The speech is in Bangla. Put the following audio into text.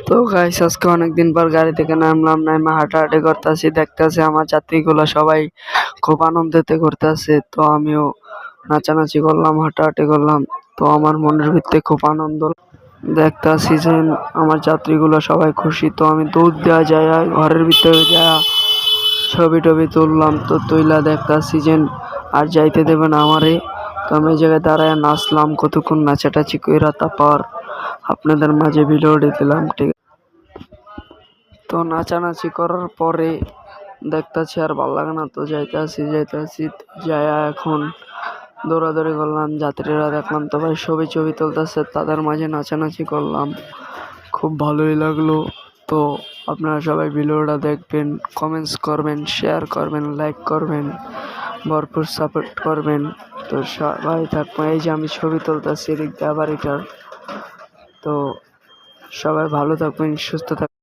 তো গাইস আজকে অনেকদিন পর গাড়ি থেকে নামলাম, নাইমা হাঁটাহাঁটি করতেছি, দেখতেছি আমার যাত্রীগুলো সবাই খুব আনন্দেতে করতেছে। তো আমিও নাচানাচি করলাম, হাঁটাহাঁটি করলাম। তো আমার মনের ভিতরে খুব আনন্দ দেখতেছি যে আমার যাত্রীগুলো সবাই খুশি। তো আমি দৌড় দেওয়া যায় ঘরের ভিতরে যা ছবি টবি তুললাম। তো তুইলা দেখতেছি যে আর যাইতে দেবে না আমারে। তো আমি এই জায়গায় দাঁড়ায় নাচলাম কতক্ষণ, নাচাটাচি কইরা তারপর আপনাদের মাঝে ভিডিওটি দিলাম। ঠিক তো নাচানাচি করার পরে দেখতেছি আর ভাল লাগে না, তো যাইতেছি যাইয়া এখন দৌড়াদৌড়ি করলাম, যাত্রীরা দেখলাম তো ভাই ছবি ছবি তুলতেছে, তাদের মাঝে নাচানাচি করলাম, খুব ভালোই লাগলো। তো আপনারা সবাই ভিডিওটা দেখবেন, কমেন্টস করবেন, শেয়ার করবেন, লাইক করবেন, ভরপুর সাপোর্ট করবেন। তো সবাই থাকবেন। এই যে আমি ছবি তুলতেছি এদিক দিয়ে আবার এটার। তো সবাই ভালো থাকবেন, সুস্থ থাকবেন।